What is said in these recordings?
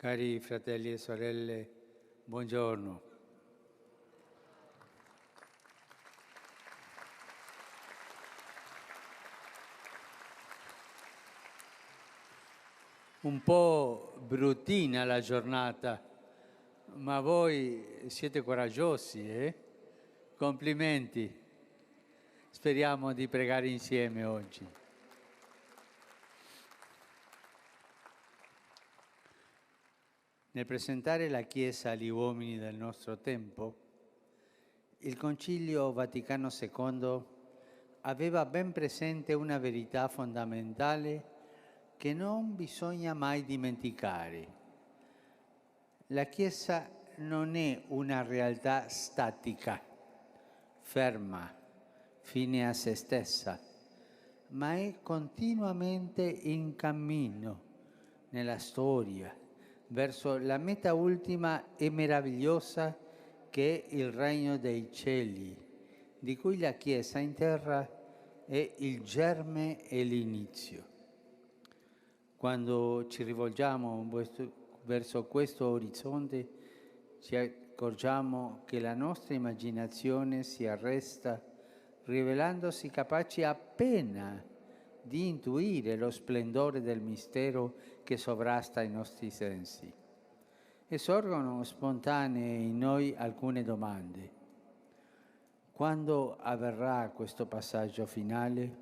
Cari fratelli e sorelle, buongiorno. Un po' bruttina la giornata, ma voi siete coraggiosi, eh? Complimenti. Speriamo di pregare insieme oggi. Nel presentare la Chiesa agli uomini del nostro tempo, il Concilio Vaticano II aveva ben presente una verità fondamentale che non bisogna mai dimenticare. La Chiesa non è una realtà statica, ferma, fine a se stessa, ma è continuamente in cammino nella storia verso la meta ultima e meravigliosa che è il Regno dei Cieli, di cui la Chiesa in terra è il germe e l'inizio. Quando ci rivolgiamo verso questo orizzonte, ci accorgiamo che la nostra immaginazione si arresta, rivelandosi capaci appena di intuire lo splendore del mistero che sovrasta i nostri sensi. E sorgono spontanee in noi alcune domande. Quando avverrà questo passaggio finale?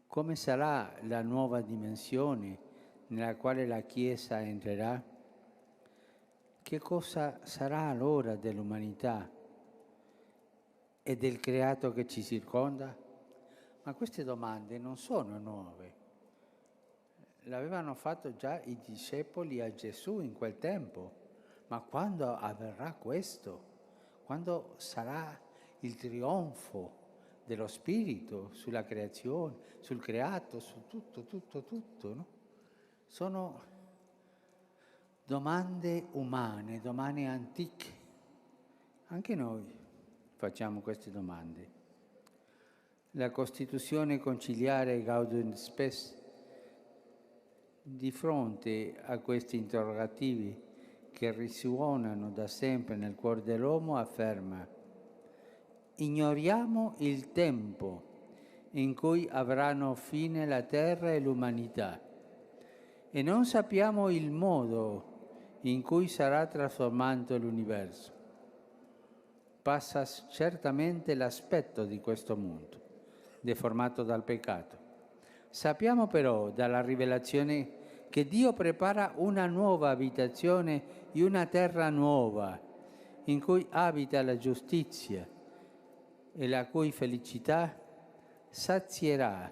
Come sarà la nuova dimensione nella quale la Chiesa entrerà? Che cosa sarà allora dell'umanità e del creato che ci circonda? Ma queste domande non sono nuove. L'avevano fatto già i discepoli a Gesù in quel tempo. Ma quando avverrà questo? Quando sarà il trionfo dello Spirito sulla creazione, sul creato, su tutto, no? Sono domande umane, domande antiche. Anche noi facciamo queste domande. La Costituzione conciliare Gaudium et Spes, di fronte a questi interrogativi che risuonano da sempre nel cuore dell'uomo, afferma: ignoriamo il tempo in cui avranno fine la terra e l'umanità e non sappiamo il modo in cui sarà trasformato l'universo. Passa certamente l'aspetto di questo mondo, deformato dal peccato. Sappiamo però dalla rivelazione che Dio prepara una nuova abitazione in una terra nuova, in cui abita la giustizia e la cui felicità sazierà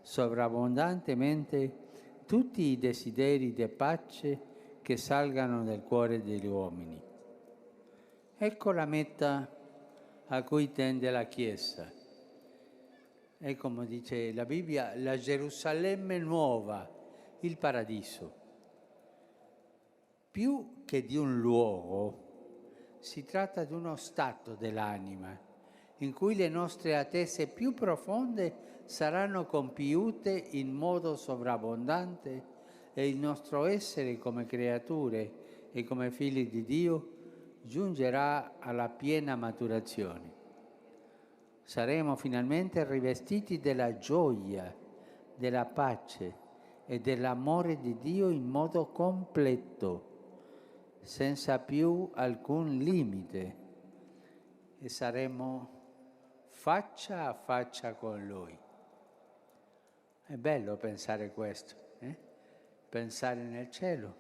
sovrabbondantemente tutti i desideri di pace che salgano nel cuore degli uomini. Ecco la meta a cui tende la Chiesa. È come dice la Bibbia, la Gerusalemme nuova, il paradiso. Più che di un luogo, si tratta di uno stato dell'anima, in cui le nostre attese più profonde saranno compiute in modo sovrabbondante e il nostro essere come creature e come figli di Dio giungerà alla piena maturazione. Saremo finalmente rivestiti della gioia, della pace e dell'amore di Dio in modo completo, senza più alcun limite, e saremo faccia a faccia con Lui. È bello pensare questo, pensare nel cielo,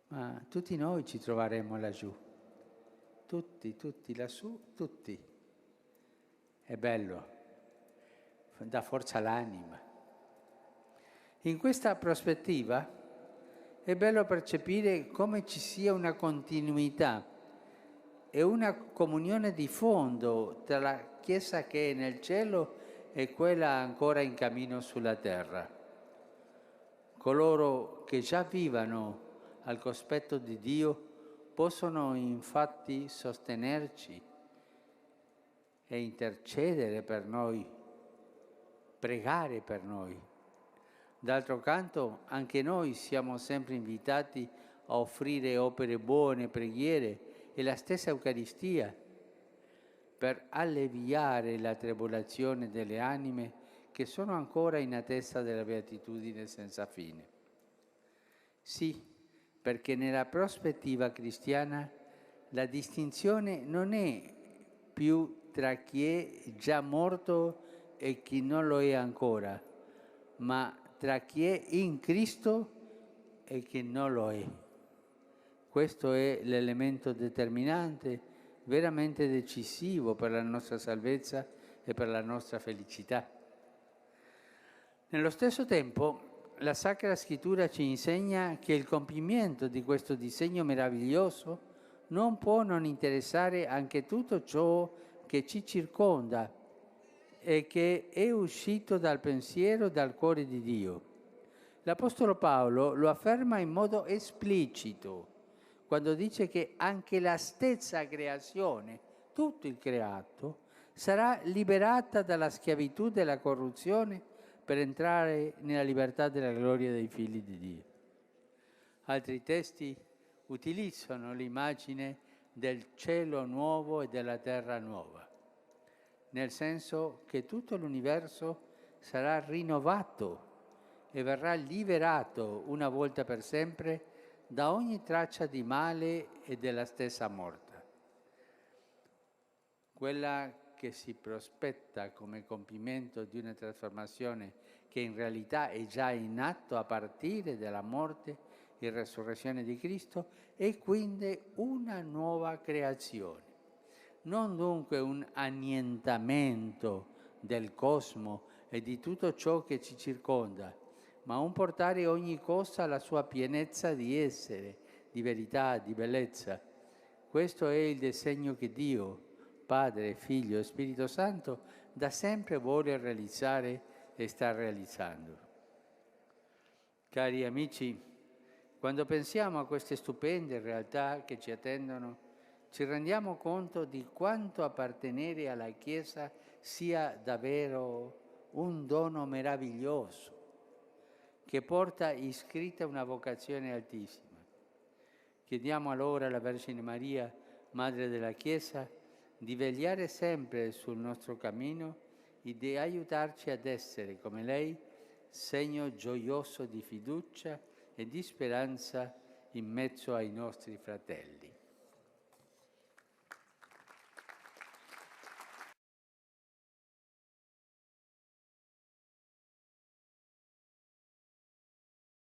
ma tutti noi ci troveremo laggiù, tutti lassù, tutti. È bello, dà forza all'anima. In questa prospettiva è bello percepire come ci sia una continuità e una comunione di fondo tra la Chiesa che è nel cielo e quella ancora in cammino sulla terra. Coloro che già vivano al cospetto di Dio possono infatti sostenerci e intercedere per noi, pregare per noi, D'altro canto, anche noi siamo sempre invitati a offrire opere buone, preghiere e la stessa Eucaristia per alleviare la tribolazione delle anime che sono ancora in attesa della beatitudine senza fine. Sì, perché nella prospettiva cristiana la distinzione non è più tra chi è già morto e chi non lo è ancora, ma tra chi è in Cristo e chi non lo è. Questo è l'elemento determinante, veramente decisivo per la nostra salvezza e per la nostra felicità. Nello stesso tempo, la Sacra Scrittura ci insegna che il compimento di questo disegno meraviglioso non può non interessare anche tutto ciò che ci circonda e che è uscito dal pensiero e dal cuore di Dio. L'Apostolo Paolo lo afferma in modo esplicito quando dice che anche la stessa creazione, tutto il creato, sarà liberata dalla schiavitù della corruzione per entrare nella libertà della gloria dei figli di Dio. Altri testi utilizzano l'immagine del cielo nuovo e della terra nuova, nel senso che tutto l'universo sarà rinnovato e verrà liberato una volta per sempre da ogni traccia di male e della stessa morte. Quella che si prospetta come compimento di una trasformazione che in realtà è già in atto a partire dalla morte e resurrezione di Cristo è quindi una nuova creazione. Non dunque un annientamento del cosmo e di tutto ciò che ci circonda, ma un portare ogni cosa alla sua pienezza di essere, di verità, di bellezza. Questo è il disegno che Dio, Padre, Figlio e Spirito Santo, da sempre vuole realizzare e sta realizzando. Cari amici, quando pensiamo a queste stupende realtà che ci attendono, ci rendiamo conto di quanto appartenere alla Chiesa sia davvero un dono meraviglioso, che porta iscritta una vocazione altissima. Chiediamo allora alla Vergine Maria, Madre della Chiesa, di vegliare sempre sul nostro cammino e di aiutarci ad essere, come lei, segno gioioso di fiducia e di speranza in mezzo ai nostri fratelli.